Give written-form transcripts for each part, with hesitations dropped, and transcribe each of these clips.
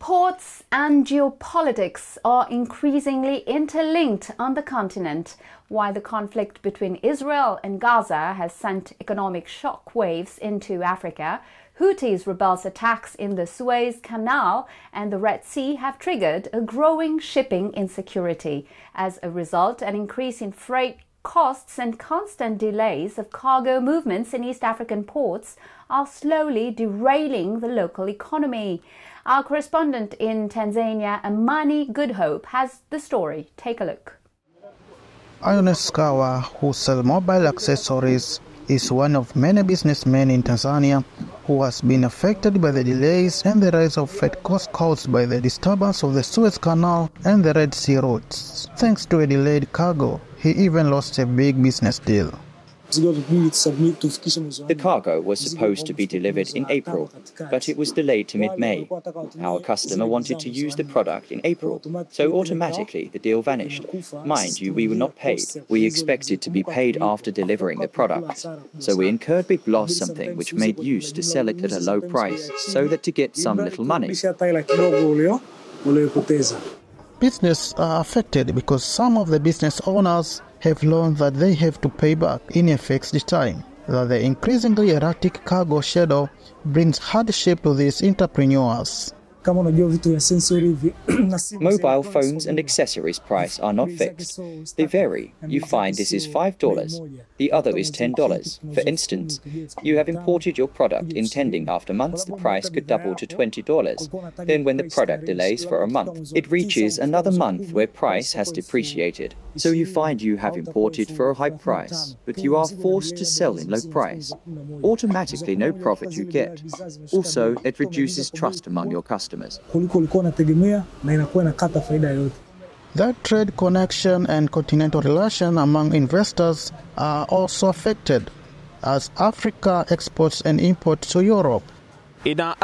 Ports and geopolitics are increasingly interlinked on the continent. While the conflict between Israel and Gaza has sent economic shockwaves into Africa, Houthis' rebels' attacks in the Suez Canal and the Red Sea have triggered a growing shipping insecurity. As a result, an increase in freight costs and constant delays of cargo movements in East African ports are slowly derailing the local economy. Our correspondent in Tanzania, Amani Goodhope, has the story. Take a look. Iones Kawa, who sells mobile accessories, is one of many businessmen in Tanzania who has been affected by the delays and the rise of freight costs caused by the disturbance of the Suez Canal and the Red Sea routes. Thanks to a delayed cargo, he even lost a big business deal. The cargo was supposed to be delivered in April, but it was delayed to mid-May. Our customer wanted to use the product in April, so automatically the deal vanished. Mind you, we were not paid. We expected to be paid after delivering the product. So we incurred big loss, something which made use to sell it at a low price, so that to get some little money. Business are affected because some of the business owners have learned that they have to pay back in a fixed time. That the increasingly erratic cargo schedule brings hardship to these entrepreneurs. Mobile phones and accessories price are not fixed. They vary. You find this is $5, the other is $10. For instance, you have imported your product intending after months the price could double to $20. Then when the product delays for a month, it reaches another month where price has depreciated. So you find you have imported for a high price, but you are forced to sell in low price. Automatically no profit you get. Also, it reduces trust among your customers. That trade connection and continental relation among investors are also affected as Africa exports and imports to Europe. There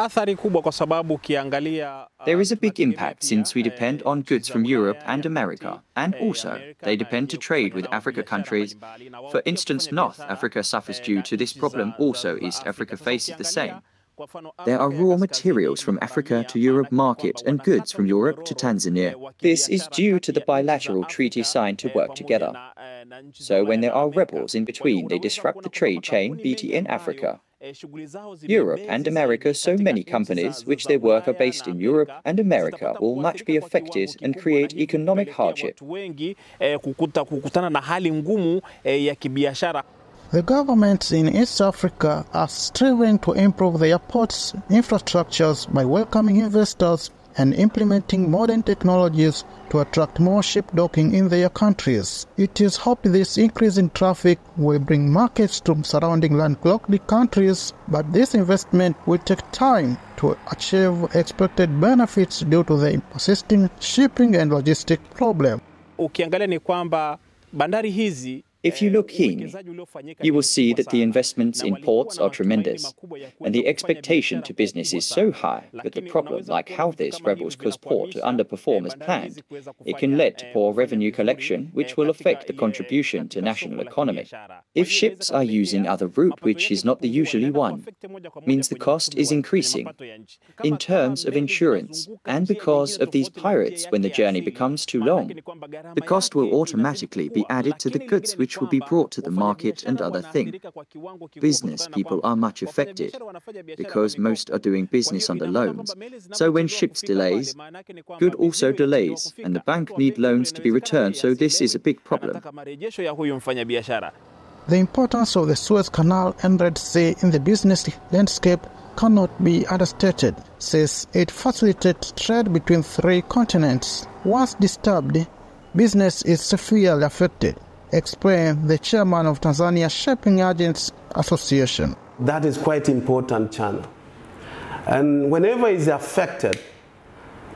is a big impact since we depend on goods from Europe and America, and also they depend to trade with Africa countries. For instance, North Africa suffers due to this problem, also East Africa faces the same. There are raw materials from Africa to Europe market and goods from Europe to Tanzania. This is due to the bilateral treaty signed to work together. So when there are rebels in between, they disrupt the trade chain in Africa. Europe and America, so many companies which their work are based in Europe and America will much be affected and create economic hardship. The governments in East Africa are striving to improve their ports infrastructures by welcoming investors and implementing modern technologies to attract more ship docking in their countries. It is hoped this increase in traffic will bring markets to surrounding landlocked countries, but this investment will take time to achieve expected benefits due to the persisting shipping and logistic problem. If you look keenly, you will see that the investments in ports are tremendous, and the expectation to business is so high, but the problem, like how this rebels cause port to underperform as planned, it can lead to poor revenue collection, which will affect the contribution to national economy. If ships are using other route, which is not the usually one, means the cost is increasing. In terms of insurance, and because of these pirates, when the journey becomes too long, the cost will automatically be added to the goods which will be brought to the market and other things. Business people are much affected because most are doing business under loans. So when ships delays, good also delays, and the bank need loans to be returned, so this is a big problem. The importance of the Suez Canal and Red Sea in the business landscape cannot be understated, since it facilitates trade between three continents. Once disturbed, business is severely affected, explained the chairman of Tanzania Shipping Agents Association. That is quite important channel. And whenever it's affected,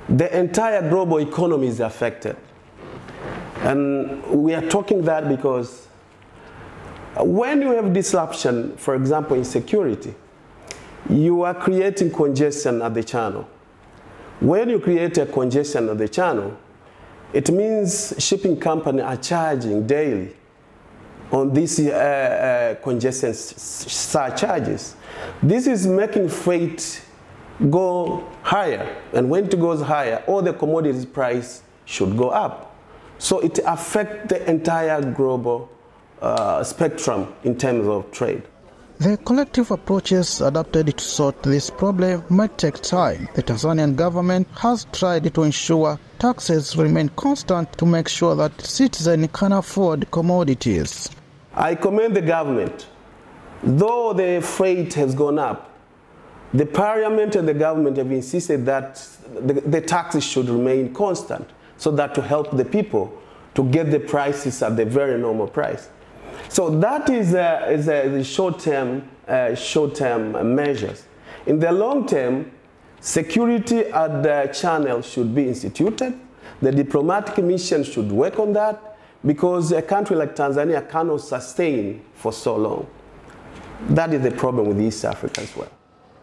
the entire global economy is affected. And we are talking that because when you have disruption, for example, in security, you are creating congestion at the channel. When you create a congestion at the channel, it means shipping companies are charging daily on these congestion surcharges. This is making freight go higher. And when it goes higher, all the commodities price should go up. So it affects the entire global spectrum in terms of trade. The collective approaches adopted to sort this problem might take time. The Tanzanian government has tried to ensure taxes remain constant to make sure that citizens can afford commodities. I commend the government. Though the freight has gone up, the parliament and the government have insisted that the taxes should remain constant so that to help the people to get the prices at the very normal price. So that is the short-term measures. In the long term, security at the channel should be instituted. The diplomatic mission should work on that because a country like Tanzania cannot sustain for so long. That is the problem with East Africa as well.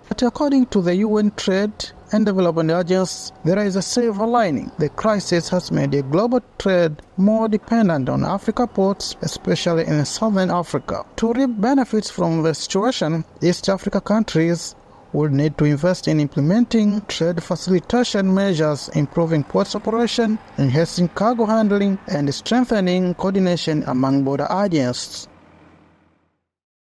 But according to the UN Trade and Development Agency, there is a silver lining. The crisis has made the global trade more dependent on Africa ports, especially in southern Africa. To reap benefits from the situation, East Africa countries will need to invest in implementing trade facilitation measures, improving ports operation, enhancing cargo handling, and strengthening coordination among border agents.